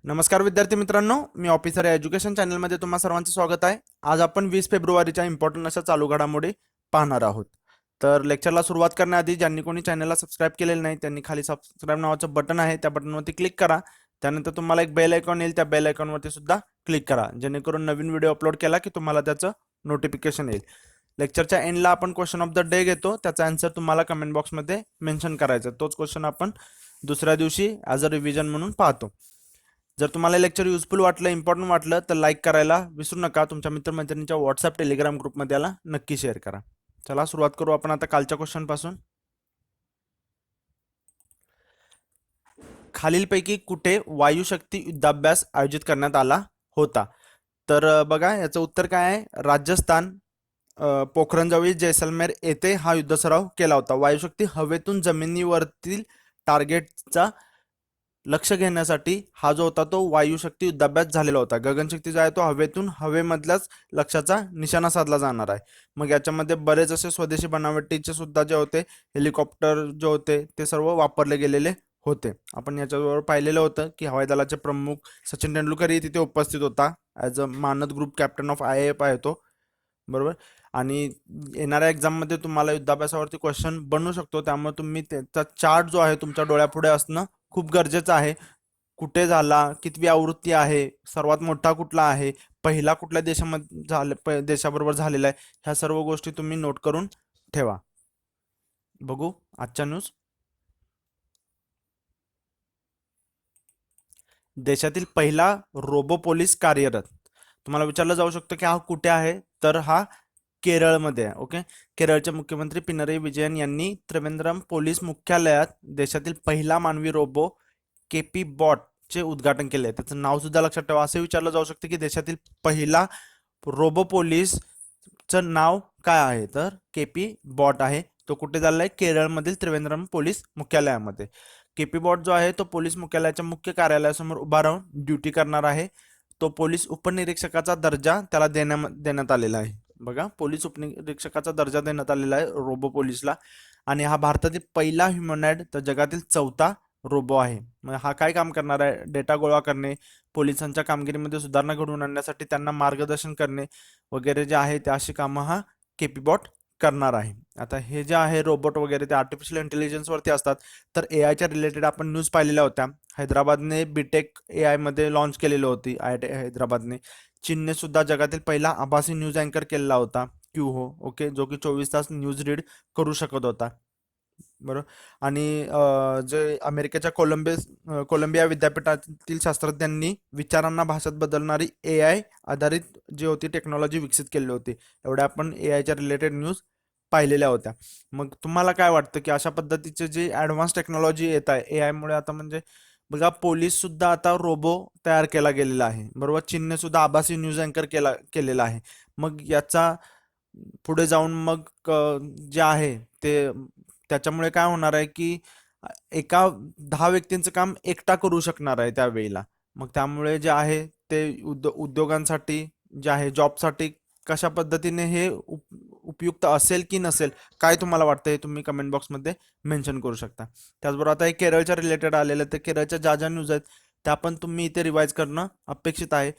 नमस्कार विद्यार्थी मित्रांनो, मी ऑफिसर या एज्युकेशन चॅनलमध्ये तुम्हा सर्वांचं स्वागत आहे. आज आपण 20 फेब्रुवारीच्या इम्पॉर्टंट अशा चालू घडामोडी पाहणार आहोत. तर लेक्चरला सुरुवात करण्याआधी ज्यांनी कोणी चॅनलला सबस्क्राईब केलेलं नाही त्यांनी खाली सबस्क्राईब नावाचं बटन आहे, त्या बटनवरती क्लिक करा. त्यानंतर तुम्हाला एक बेल आयकॉन येईल, त्या बेल आयकॉनवरती सुद्धा क्लिक करा, जेणेकरून नवीन व्हिडिओ अपलोड केला की तुम्हाला त्याचं नोटिफिकेशन येईल. लेक्चरच्या एंडला आपण क्वेश्चन ऑफ द डे घेतो, त्याचा आन्सर तुम्हाला कमेंट बॉक्समध्ये मेन्शन करायचा. तोच क्वेश्चन आपण दुसऱ्या दिवशी ॲज अ रिव्हिजन म्हणून पाहतो. जर तुम्हाला लेक्चर युजफुल वाटलं, इम्पॉर्टंट वाटलं तर लाईक करायला विसरू नका. तुमच्या मित्रमैत्रिणींच्या व्हॉट्सअप टेलिग्राम ग्रुपमध्ये याला नक्की शेअर करा. चला सुरुवात करू आपण आता कालच्या क्वेश्चन पासून. खालीलपैकी कुठे वायुशक्ती युद्धाभ्यास आयोजित करण्यात आला होता? तर बघा याचं उत्तर काय आहे. राजस्थान, पोखरणजवळ जैसलमेर येथे हा युद्ध सराव केला होता. वायुशक्ती हवेतून जमिनीवरतील टार्गेटचा लक्ष घेण्यासाठी हा जो होता तो वायुशक्ती युद्धाभ्यास झालेला होता. गगनशक्ती जो आहे तो हवेतून हवेमधल्याच लक्ष्याचा निशाणा साधला जाणार आहे. मग याच्यामध्ये बरेच असे स्वदेशी बनावटीचे सुद्धा जे होते हेलिकॉप्टर जे होते ते सर्व वापरले गेलेले होते. आपण याच्याबरोबर पाहिलेलं होतं की हवाई दलाचे प्रमुख सचिन तेंडुलकरही तिथे उपस्थित होता. ॲज अ मानद ग्रुप कॅप्टन ऑफ IAF आहे तो, बरोबर. आणि येणाऱ्या एक्झाममध्ये तुम्हाला युद्धाभ्यासावरती क्वेश्चन बनू शकतो, त्यामुळे तुम्ही त्याचा चार्ट जो आहे तुमच्या डोळ्यापुढे असणं खूप गरजेचं आहे. कुठे झाला, कितवी आवृत्ती आहे, सर्वात मोठा कुठला आहे, पहिला कुठल्या देशामध्ये देशाबरोबर झालेला आहे, ह्या सर्व गोष्टी तुम्ही नोट करून ठेवा. बघू आजच्या न्यूज. देशातील पहिला रोबो पोलीस कार्यरत. तुम्हाला विचारलं जाऊ शकतं की हा कुठे आहे, तर हा केरळमध्ये आहे. ओके. केरळचे मुख्यमंत्री पिनरई विजयन यांनी त्रिवेंद्रम पोलीस मुख्यालयात देशातील पहिला मानवी रोबो केपी बॉट चे उद्घाटन केले. त्याचं नाव सुद्धा लक्षात ठेवा. असे विचारलं जाऊ शकते की देशातील पहिला रोबो पोलीसचं नाव काय आहे, तर केपी बॉट आहे. तो कुठे झालेला आहे? केरळमधील त्रिवेंद्रम पोलीस मुख्यालयामध्ये. केपी बॉट जो आहे तो पोलीस मुख्यालयाच्या मुख्य कार्यालयासमोर उभा राहून ड्युटी करणार आहे. तो पोलीस उपनिरीक्षकाचा दर्जा त्याला देण्यात आलेला आहे. बघा, पोलीस उपनिरीक्षकाचा दर्जा देण्यात आलेला आहे रोबो पोलीसला. आणि हा भारतातील पहिला ह्युमनॉइड तर जगातील चौथा रोबो आहे. मग हा काय काम करणार आहे? डेटा गोळा करणे, पोलिसांच्या कामगिरीमध्ये सुधारणा घडवून आणण्यासाठी त्यांना मार्गदर्शन करणे वगैरे जे आहे ते अशी कामं हा केपीबॉट करणार आहे. आता हे जे आहे रोबोट वगैरे ते आर्टिफिशियल इंटेलिजन्सवरती असतात. तर AIच्या रिलेटेड आपण न्यूज पाहिलेल्या होत्या. हैदराबादने बीटेक AI मध्ये लॉन्च केलेली होती, IIT हैदराबादने. चीनने सुद्धा जगातील पहिला आभासी न्यूज अँकर केलेला होता, क्यूहो. ओके, जो की 24 तास न्यूज रीड करू शकत होता, बरोबर. आणि जे अमेरिकेच्या कोलंबिया विद्यापीठातील शास्त्रज्ञांनी विचारांना भाषेत बदलणारी AI आधारित जी होती टेक्नॉलॉजी विकसित केली होती. एवढ्या आपण AIच्या रिलेटेड न्यूज पाहिलेल्या होत्या. मग तुम्हाला काय वाटतं की अशा पद्धतीचे जे ॲडव्हान्स टेक्नॉलॉजी येत आहे AI मुळे, आता म्हणजे बघा पोलीस सुद्धा आता रोबो तयार केला गेलेला आहे, बरोबर. चीनने सुद्धा आभासी न्यूज अँकर केलेला आहे. मग याचा पुढे जाऊन मग जे आहे ते त्याच्यामुळे काय होणार आहे की एका 10 व्यक्तींचं काम एकटा करू शकणार आहे त्यावेळेला. मग त्यामुळे जे आहे ते उद्योगांसाठी जे आहे जॉबसाठी कशा पद्धतीने हे उपयुक्त असेल की नसेल, काय तुम्हाला वाटतं हे तुम्ही कमेंट बॉक्समध्ये मेन्शन करू शकता. त्याचबरोबर आता हे केरळच्या रिलेटेड आलेलं, तर केरळच्या ज्या ज्या न्यूज आहेत त्या पण तुम्ही इथे रिवाईज करणं अपेक्षित आहे.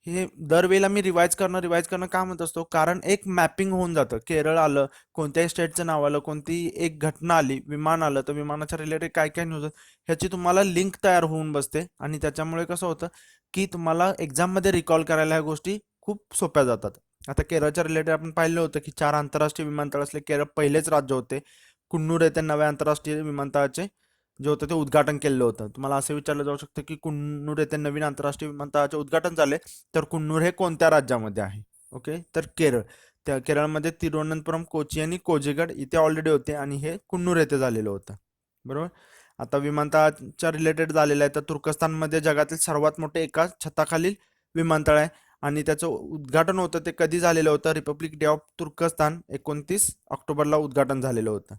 हे दरवेळेला मी रिवाईज करणं का म्हणत असतो, कारण एक मॅपिंग होऊन जातं. केरळ आलं, कोणत्याही स्टेटचं नाव आलं, कोणतीही एक घटना आली, विमान आलं, तर विमानाच्या रिलेटेड काय काय न्यूज आहेत ह्याची तुम्हाला लिंक तयार होऊन बसते. आणि त्याच्यामुळे कसं होतं की तुम्हाला एक्झाममध्ये रिकॉल करायला ह्या गोष्टी खूप सोप्या जातात. आता केरळच्या रिलेटेड आपण पाहिलं होतं की 4 आंतरराष्ट्रीय विमानतळ असले केरळ पहिलेच राज्य होते. कुन्नूर येथे नव्या आंतरराष्ट्रीय विमानतळाचे जे होतं ते उद्घाटन केलेलं होतं. तुम्हाला असं विचारलं जाऊ शकतं की कुन्नूर येथे नवीन आंतरराष्ट्रीय विमानतळाचे उद्घाटन झाले, तर कुन्नूर हे कोणत्या राज्यामध्ये आहे? ओके, तर केरळ. त्या केरळमध्ये तिरुवनंतपुरम, कोची आणि कोझीगड इथे ऑलरेडी होते आणि हे कुन्नूर येथे झालेलं होतं, बरोबर. आता विमानतळाच्या रिलेटेड झालेलं आहे, तर तुर्कस्तानमध्ये जगातील सर्वात मोठे एका छताखालील विमानतळ आहे. आणि त्याचं उद्घाटन होतं ते कधी झालेलं होतं? रिपब्लिक डे ऑफ तुर्कस्तान 29 ऑक्टोबरला उद्घाटन झालेलं होतं.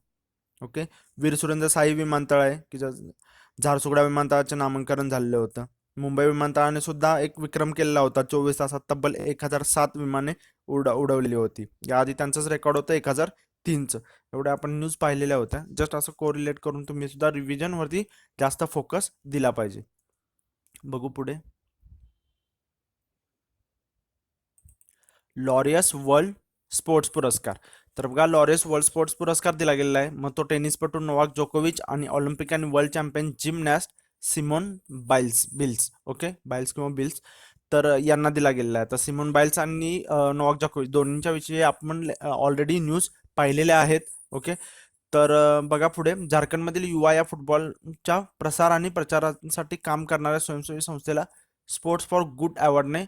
ओके. वीर सुरेंद्र साई विमानतळ आहे की झारसुगडा विमानतळाचे नामांकन झालेलं होतं. मुंबई विमानतळाने सुद्धा एक विक्रम केलेला होता. 24 तासात तब्बल 1007 विमाने उडवलेली होती. याआधी त्यांचंच रेकॉर्ड होतं 1003चं. एवढ्या आपण न्यूज पाहिलेल्या होत्या. जस्ट असं कोरिलेट करून तुम्ही सुद्धा रिव्हिजनवरती जास्त फोकस दिला पाहिजे. बघू पुढे. लॉरियस वर्ल्ड स्पोर्ट्स पुरस्कार. तर बघा, लॉरियस वर्ल्ड स्पोर्ट्स पुरस्कार दिला गेलेला आहे. मग तो टेनिसपटू नोवाक जोकोविच आणि ऑलिम्पिक आणि world champion gymnast Simone Biles, okay, Biles किंवा बिल्स, तर यांना दिला गेलेला आहे. तर सिमोन बाईल्स आणि नोवाक जोकोविच दोन्हींच्या विषयी आपण ऑलरेडी न्यूज पाहिलेल्या आहेत. ओके. तर बघा पुढे, झारखंडमधील युवा या फुटबॉलच्या प्रसार आणि प्रचारासाठी काम करणाऱ्या स्वयंसेवी संस्थेला स्पोर्ट्स फॉर गुड अवॉर्डने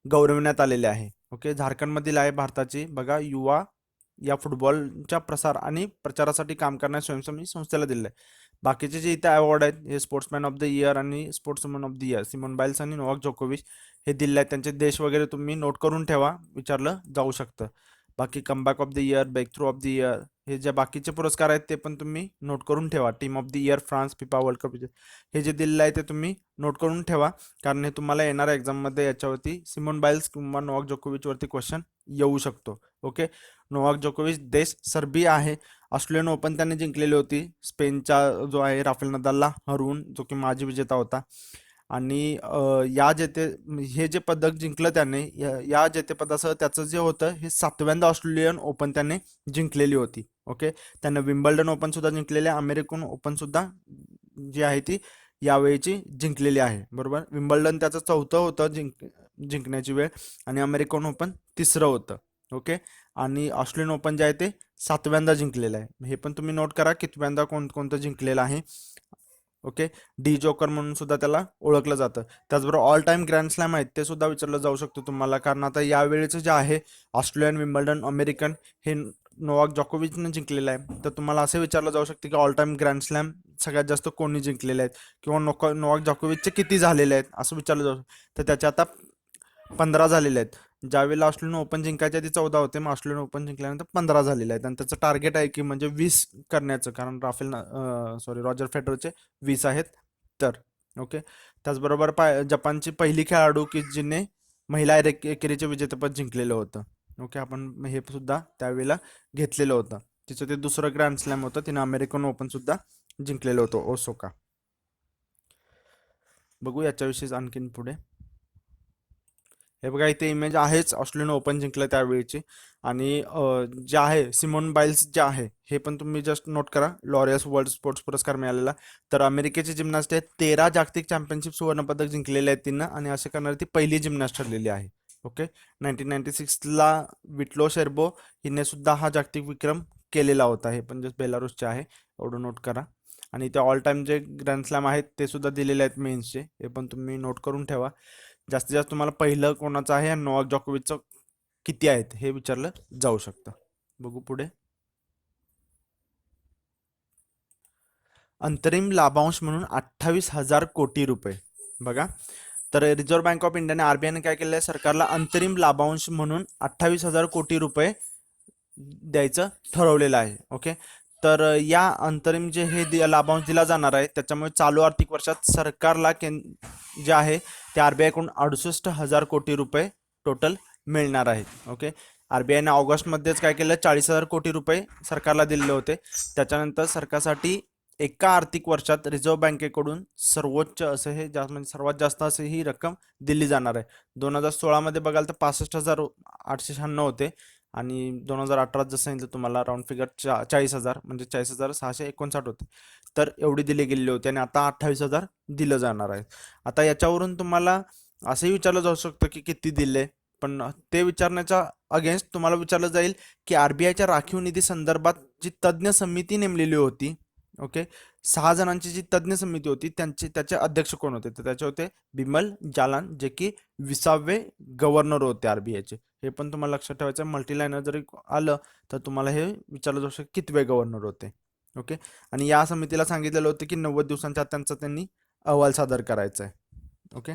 गौरविण्यात आलेले आहे. ओके, झारखंडमधील आहे भारताची, बघा, युवा या फुटबॉलच्या प्रसार आणि प्रचारासाठी काम करणाऱ्या स्वयंसेवी संस्थेला दिले आहे. बाकीचे जे इथे अवॉर्ड आहेत, हे स्पोर्ट्समॅन ऑफ द इयर आणि sportsman of the year Simone Biles आणि नोवाक जोकोविच हे दिले आहेत. त्यांचे देश वगैरे तुम्ही नोट करून ठेवा, विचारलं जाऊ शकतं. बाकी comeback of the year, breakthrough of the year, हे जे बाकीचे पुरस्कार आहेत ते पण तुम्ही नोट करून ठेवा. Team of the year France, FIFA world cup, हे जे दिलेलं आहे ते तुम्ही नोट करून ठेवा, कारण हे तुम्हाला येणाऱ्या एक्झाममध्ये याच्यावरती सिमोन बाईल्स किंवा नोवाक जोकोविच वरती क्वेश्चन येऊ शकतो. ओके. नोवाक जोकोविच देश सर्बिया आहे. ऑस्ट्रेलियन ओपन त्यांनी जिंकलेली होती स्पेनचा जो आहे राफेल नदालला हरवून, जो की माजी विजेता होता. आणि या जेते हे जे पदक जिंकलं त्याने, या जेतेपदासह त्याचं जे होतं हे 7व्यांदा ऑस्ट्रेलियन ओपन त्याने जिंकलेली होती. ओके. त्याने विम्बल्डन ओपन सुद्धा जिंकलेले, अमेरिकन ओपन सुद्धा जी आहे ती यावेळीची जिंकलेली आहे. बरोबर, विम्बल्डन त्याचं 4थं होतं जिंकण्याची वेळ, आणि अमेरिकन ओपन 3रं होतं. ओके. आणि ऑस्ट्रेलियन ओपन जे आहे ते 7व्यांदा जिंकलेलं आहे. हे पण तुम्ही नोट करा कितव्यांदा कोणतं जिंकलेलं आहे. ओके. डी जोकर म्हणून सुद्धा त्याला ओळखलं जातं. त्याचबरोबर ऑल टाइम ग्रँड स्लॅम आहेत ते सुद्धा विचारलं जाऊ शकतो तुम्हाला, कारण आता यावेळेचं जे आहे ऑस्ट्रेलियन, विम्बल्डन, अमेरिकन हे नोवाक जोकोविचने जिंकलेलं आहे. तर तुम्हाला असं विचारलं जाऊ शकते की ऑल टाइम ग्रँड स्लॅम सगळ्यात जास्त कोणी जिंकलेले आहेत, किंवा नोवाक जोकोविचचे किती झालेले आहेत असं विचारलं जाऊ शकतं. तर त्याचे आता 15 झालेले आहेत. ज्यावेळेला ऑस्ट्रेलियन ओपन जिंकायच्या आधी 14 होते, मग ऑस्ट्रेलियन ओपन जिंकल्यानंतर 15 झालेले आहेत. आणि त्याचं टार्गेट आहे की म्हणजे 20 करण्याचं, कारण रॉजर फेडररचे 20 आहेत. तर ओके. त्याचबरोबर जपानची पहिली खेळाडू की जिने महिला एकेरीचे विजेतेपद जिंकलेलं होतं. ओके. आपण हे सुद्धा त्यावेळेला घेतलेलं होतं. तिचं ते दुसरं ग्रँड स्लॅम होतं. तिने अमेरिकन ओपन सुद्धा जिंकलेलं होतं, ओसाका. बघू याच्याविषयी आणखीन पुढे. हे बघा, इथे इमेज आहेच ऑस्ट्रेलियन ओपन जिंकलं त्यावेळीची. आणि जे आहे सिमोन बाईल्स जे आहे हे पण तुम्ही जस्ट नोट करा, लॉरियस वर्ल्ड स्पोर्ट्स पुरस्कार मिळालेला. तर अमेरिकेची जिमनास्ट आहे, 13 जागतिक चॅम्पियनशिप सुवर्णपदक जिंकलेले आहेत तिनं, आणि असे करणारी ती पहिली जिमनास्ट ठरलेली आहे. ओके. 1996ला विटलो शेर्बो हिने सुद्धा हा जागतिक विक्रम केलेला होता. हे पण जस्ट बेलारुसचे आहे, एवढं नोट करा. आणि ते ऑल टाइम जे ग्रँड स्लॅम आहेत ते सुद्धा दिलेले आहेत मेन्सचे, हे पण तुम्ही नोट करून ठेवा. जास्तीत जास्त तुम्हाला पहिलं कोणाचं आहे आणि नोवाक जोकोविचचं किती आहेत हे विचारलं जाऊ शकतं. बघू पुढे. अंतरिम लाभांश म्हणून 28,000 कोटी रुपये. बघा, तर रिझर्व्ह बँक ऑफ इंडियाने, आरबीआयने काय केलं आहे, सरकारला अंतरिम लाभांश म्हणून 28,000 कोटी रुपये द्यायचं ठरवलेलं आहे. ओके. तर या अंतरिम जे हे लाभांश दिला जाणार आहे त्याच्यामुळे चालू आर्थिक वर्षात सरकारला जे आहे ते आरबीआयकडून 68,000 कोटी रुपये टोटल मिळणार आहेत. ओके. आरबीआयने ऑगस्टमध्येच काय केलं, 40,000 कोटी रुपये सरकारला दिलेले होते. त्याच्यानंतर सरकारसाठी एका आर्थिक वर्षात रिझर्व्ह बँकेकडून सर्वोच्च असं हे म्हणजे सर्वात जास्त असे ही रक्कम दिली जाणार आहे. 2016 बघाल तर 65,896 होते, आणि 2018 जसं सांगितलं तुम्हाला राऊंड फिगर 40,000 म्हणजे 40,659 होते. तर एवढी दिली गेलेली होती, आणि आता 28,000 दिलं जाणार आहे. आता याच्यावरून तुम्हाला असंही विचारलं जाऊ शकतं की किती दिले, पण ते विचारण्याच्या अगेन्स्ट तुम्हाला विचारलं जाईल की आरबीआयच्या राखीव निधी संदर्भात जी तज्ज्ञ समिती नेमलेली होती, ओके, 6 जणांची जी तज्ज्ञ समिती होती त्याचे अध्यक्ष कोण होते, तर त्याचे होते बिमल जालान, जे की 20वे गव्हर्नर होते आरबीआयचे. हे पण तुम्हाला लक्षात ठेवायचं, मल्टीलायनर जरी आलं तर तुम्हाला हे विचारलं जाऊ शकतं कितवे गव्हर्नर होते. ओके. आणि या समितीला सांगितलेलं होतं की 90 दिवसांच्या आत त्यांचा त्यांनी अहवाल सादर करायचा आहे. ओके.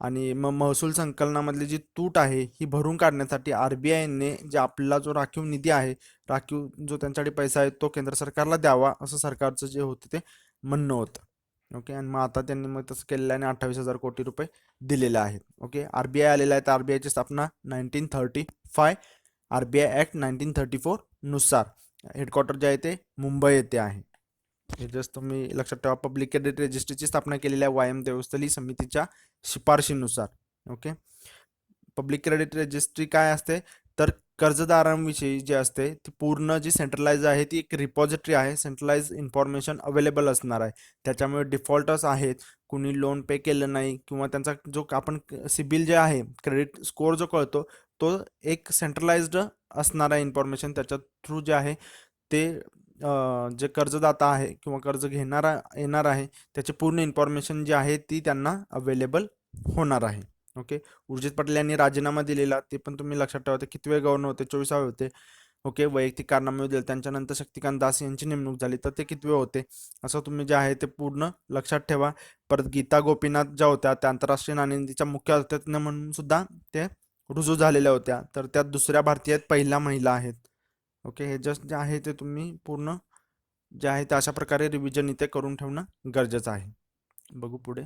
आणि मग महसूल संकलनामधली जी तूट आहे ही भरून काढण्यासाठी आरबीआयने जे आपला जो राखीव निधी आहे, राखीव जो त्यांच्याकडे पैसा आहे तो केंद्र सरकारला द्यावा, असं सरकारचं जे होतं ते म्हणणं होतं. ओके. आणि मग आता त्यांनी मग तसं केलेलं आहे आणि 28,000 कोटी रुपये दिलेले आहेत. ओके. आरबीआय आलेला आहे, तर आरबीआयची स्थापना 1935, आरबीआय ऍक्ट 1934 नुसार. हेडक्वार्टर जे आहे ते मुंबई येथे आहे. हे जस्ट तुम्ही लक्षात ठेवा. पब्लिक क्रेडिट रजिस्ट्रीची स्थापना केलेल्या वायम देवस्थली समितीच्या शिफारशीनुसार. ओके. पब्लिक क्रेडिट रजिस्ट्री काय असते, तर कर्जदारांविषयी जे असते ती पूर्ण जी सेंट्रलाइज आहे ती एक रिपॉझिटरी आहे. सेंट्रलाइज इन्फॉर्मेशन अवेलेबल असणार आहे. त्याच्यामुळे डिफॉल्टर्स आहेत, कुणी लोन पे केलं नाही किंवा त्यांचा जो आपण सिबिल जे आहे, क्रेडिट स्कोअर जो कळतो, तो एक सेंट्रलाइज्ड असणारा इन्फॉर्मेशन त्याच्या थ्रू जे आहे ते जे कर्जदाता आहे किंवा कर्ज घेणारा येणार आहे त्याची पूर्ण इन्फॉर्मेशन जी आहे ती त्यांना अवेलेबल होणार आहे. ओके. उर्जित पटेल यांनी राजीनामा दिलेला, ते पण तुम्ही लक्षात ठेवा. ते कितवे गव्हर्नर होते? 24वे होते. ओके. वैयक्तिक कारणामुळे दिले. त्यांच्यानंतर शक्तिकांत दास यांची नेमणूक झाली, तर ते कितवे होते? असं तुम्ही जे आहे ते पूर्ण लक्षात ठेवा. परत गीता गोपीनाथ ज्या होत्या त्या आंतरराष्ट्रीय नाणेनिधीच्या मुख्य अर्थतज्ञ म्हणून सुद्धा ते रुजू झालेल्या होत्या, तर त्या दुसऱ्या भारतीय आहेत, पहिल्या महिला आहेत. ओके. हे जस्ट जे आहे ते तुम्ही पूर्ण जे आहे ते अशा प्रकारे रिव्हिजन इथे करून ठेवणं गरजेचं आहे. बघू पुढे.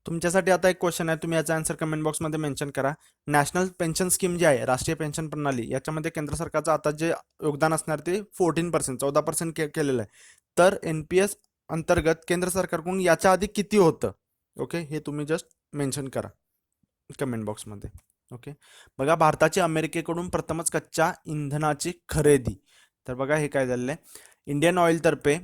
तुमच्यासाठी आता एक क्वेश्चन आहे, तुम्ही याचा आन्सर कमेंट बॉक्समध्ये मेन्शन करा. नॅशनल पेन्शन स्कीम जी आहे, राष्ट्रीय पेन्शन प्रणाली, याच्यामध्ये केंद्र सरकारचं आता जे योगदान असणार ते 14%, 14% केलेलं आहे. तर NPS अंतर्गत केंद्र सरकारकडून याच्या आधी किती होतं? ओके. हे तुम्ही जस्ट मेन्शन करा कमेंट बॉक्समध्ये. ओके. बघा, भारताची अमेरिकेकडून प्रथमच कच्च्या इंधनाची खरेदी. तर बघा हे काय झालेलं आहे, इंडियन ऑइलतर्फे,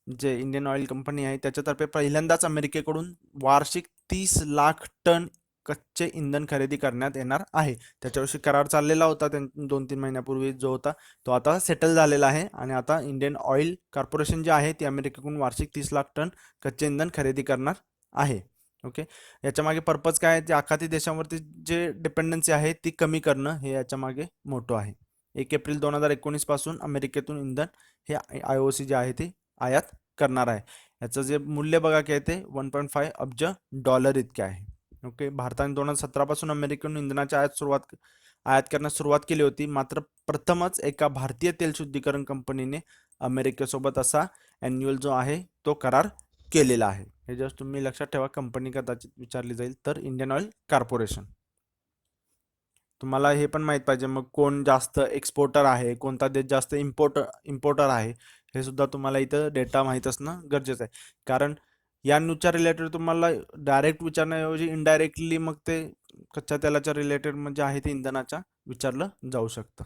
जे इंडियन ऑइल कंपनी आहे त्याच्यातर्फे पहिल्यांदाच अमेरिकेकडून वार्षिक 30 लाख टन कच्चे इंधन खरेदी करण्यात येणार आहे. त्याच्याविषयी करार चाललेला होता 2-3 महिन्यापूर्वी जो होता तो आता सेटल झालेला आहे. आणि आता इंडियन ऑइल कॉर्पोरेशन जे आहे ती अमेरिकेकडून वार्षिक 30 लाख टन कच्चे इंधन खरेदी करणार आहे. ओके. याच्या मागे पर्पज काय आहे, ते आखाती देशांवरती जे डिपेंडन्सी आहे ती कमी करणं हे याच्या मागे मोठं आहे. 1 एप्रिल 2019 पासून अमेरिकेतून इंधन हे IOC जे आहे ते आयात करणार आहे. याचं जे मूल्य बघा काय ते 1.5 अब्ज डॉलर इतके आहे. ओके. भारताने 2017 पासून अमेरिकेतून इंधनाची आयात करण्यास सुरुवात केली होती. मात्र प्रथमच एका भारतीय तेल शुद्धीकरण कंपनीने अमेरिकेसोबत असा अॅन्युअल जो आहे तो करार केलेला आहे. हे जस्ट तुम्ही लक्षात ठेवा. कंपनी कदाचित विचारली जाईल तर इंडियन ऑइल कॉर्पोरेशन. तुम्हाला हे पण माहित पाहिजे मग कोण जास्त एक्सपोर्टर आहे, कोणता देश जास्त इम्पोर्टर आहे, हे सुद्धा तुम्हाला इथं डेटा माहीत असणं गरजेचं आहे. कारण या न्यूजच्या रिलेटेड तुम्हाला डायरेक्ट विचारण्याऐवजी इनडायरेक्टली मग ते कच्च्या तेलाच्या रिलेटेड म्हणजे आहे ते इंधनाच्या विचारलं जाऊ शकतं.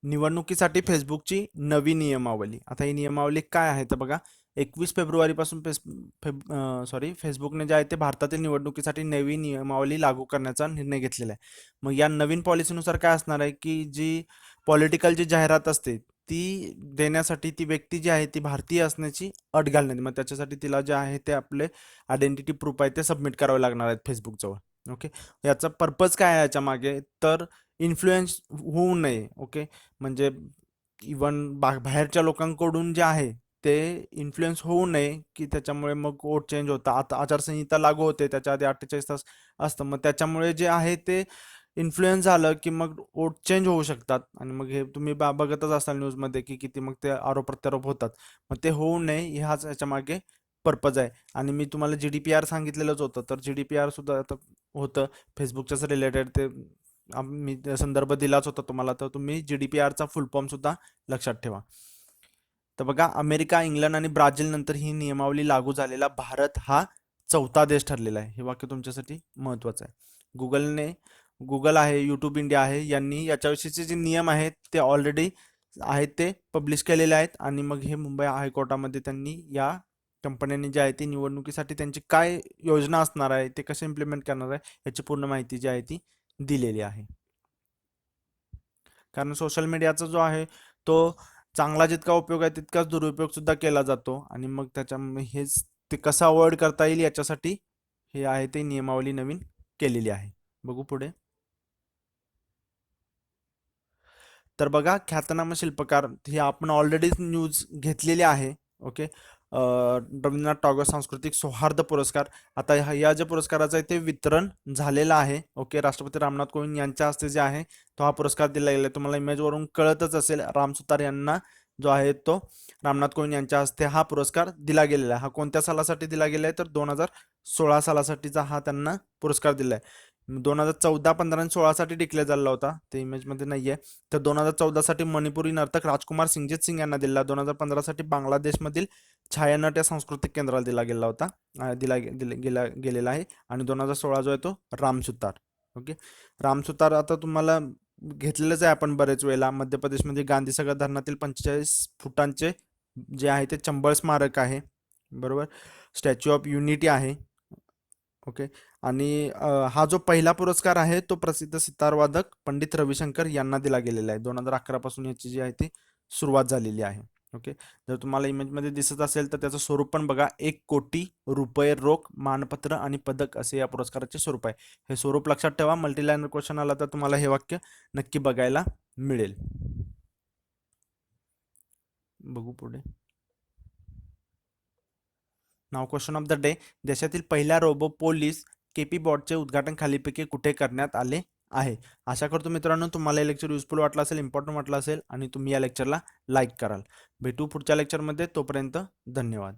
निवडणुकीसाठी फेसबुकची नवी नियमावली. आता ही नियमावली काय आहे तर बघा, 21 फेब्रुवारी पासून फेसबुकने जे आहे ते भारतातील निवडणुकीसाठी नवी नियमावली लागू करण्याचा निर्णय घेतलेला आहे. मग या नवीन पॉलिसीनुसार काय असणार आहे की जी पॉलिटिकल जी जाहिरात असते ती देण्यासाठी ती व्यक्ती जी आहे ती भारतीय असण्याची अट घालण्यात, मग त्याच्यासाठी तिला जे आहे ते आपले आयडेंटिटी प्रूफ आहे ते सबमिट करावे लागणार आहेत फेसबुकजवळ. ओके. याचा पर्पज काय आहे याच्या मागे, तर इन्फ्लुएन्स होऊ नये. ओके. म्हणजे इवन बाहेरच्या लोकांकडून जे आहे ते इन्फ्लुएन्स होऊ नये की त्याच्यामुळे मग वोट चेंज होता. आता आचारसंहिता लागू होते, त्याच्या आधी 48 तास असतं, मग त्याच्यामुळे जे आहे ते इन्फ्लुएन्स झालं की मग वोट चेंज होऊ शकतात. आणि मग हे तुम्ही बघतच असाल न्यूजमध्ये की किती मग ते आरोप प्रत्यारोप होतात. मग ते होऊ नये हाच याच्या मागे पर्पज आहे. आणि मी तुम्हाला GDPR सांगितलेलंच होतं, तर GDPR सुद्धा आता होतं फेसबुकच्याच रिलेटेड, ते मी संदर्भ दिलाच होता तुम्हाला, तर तुम्ही GDPRचा फुल फॉर्म सुद्धा लक्षात ठेवा. तर बघा, अमेरिका, इंग्लंड आणि ब्राझील नंतर ही नियमावली लागू झालेला भारत हा चौथा देश ठरलेला आहे. हे वाक्य तुमच्यासाठी महत्वाचं आहे. गुगल आहे, यूट्यूब इंडिया आहे, यांनी याच्याविषयीचे जे नियम आहेत ते ऑलरेडी आहेत ते पब्लिश केलेले आहेत. आणि मग हे मुंबई हायकोर्टामध्ये त्यांनी या कंपन्यांनी जे आहे ती निवडणुकीसाठी त्यांची काय योजना असणार आहे, ते कसे इम्प्लिमेंट करणार आहे, याची पूर्ण माहिती जी आहे ती दिलेली आहे. कारण सोशल मीडियाचा जो आहे तो चांगला जितका उपयोग आहे तितकाच दुरुपयोग सुद्धा केला जातो. आणि मग त्याच्यामुळे हेच ते कसं अवॉइड करता येईल याच्यासाठी हे आहे ते नियमावली नवीन केलेली आहे. बघू पुढे. तर बघा, ख्यातनाम शिल्पकार हे आपण ऑलरेडी न्यूज घेतलेली आहे. ओके. रवींद्रनाथ टागोर सांस्कृतिक सौहार्द पुरस्कार, आता या ज्या पुरस्काराचं आहे ते वितरण झालेलं आहे. ओके. राष्ट्रपती रामनाथ कोविंद यांच्या हस्ते जे आहे तो हा पुरस्कार दिला गेला. तुम्हाला इमेजवरून कळतच असेल, राम सुतार यांना जो आहे तो रामनाथ कोविंद यांच्या हस्ते हा पुरस्कार दिला गेलेला आहे. हा कोणत्या सालासाठी दिला गेला आहे तर 2016 सालासाठीचा हा त्यांना पुरस्कार दिला आहे. 2014, 15 आणि 16 साठी डिक्लेअर झालेला होता, ते इमेजमध्ये नाहीये. तर 2014 साठी मणिपुरी नर्तक राजकुमार सिंगजीत सिंग यांना दिला. 2015 साठी बांगलादेशमधील छायानट या सांस्कृतिक केंद्राला दिला गेला होता, गेलेला आहे. आणि 2016 जो आहे तो राम सुतार. ओके, राम सुतार आता तुम्हाला घेतलेलंच आहे आपण बरेच वेळेला. मध्य प्रदेशमध्ये गांधीसागर धरणातील 45 फुटांचे जे आहे ते चंबळ स्मारक आहे, बरोबर. स्टॅच्यू ऑफ युनिटी आहे. ओके. आणि हा जो पहिला पुरस्कार आहे तो प्रसिद्ध सितारवादक पंडित रविशंकर यांना दिला गेलेला आहे. 2011 पासून याची जी आहे ती सुरुवात झालेली आहे. ओके. जर तुम्हाला इमेजमध्ये दिसत असेल तर त्याचं स्वरूप पण बघा, 1 कोटी रुपये रोख, मानपत्र आणि पदक असे या पुरस्काराचे स्वरूप आहे. हे स्वरूप लक्षात ठेवा. मल्टीलायनर क्वेश्चन आला तर तुम्हाला हे वाक्य नक्की बघायला मिळेल. बघू पुढे. नाव क्वेश्चन ऑफ द डे. देशातील पहिल्या रोबो पोलीस केपी बॉटचे उद्घाटन खालीपैकी कुठे करण्यात आले आहे? आशा करतो मित्रांनो तुम्हाला हे लेक्चर युजफुल वाटलं असेल, इम्पॉर्टंट वाटलं असेल आणि तुम्ही या लेक्चरला लाईक कराल. भेटू पुढच्या लेक्चरमध्ये. तोपर्यंत धन्यवाद.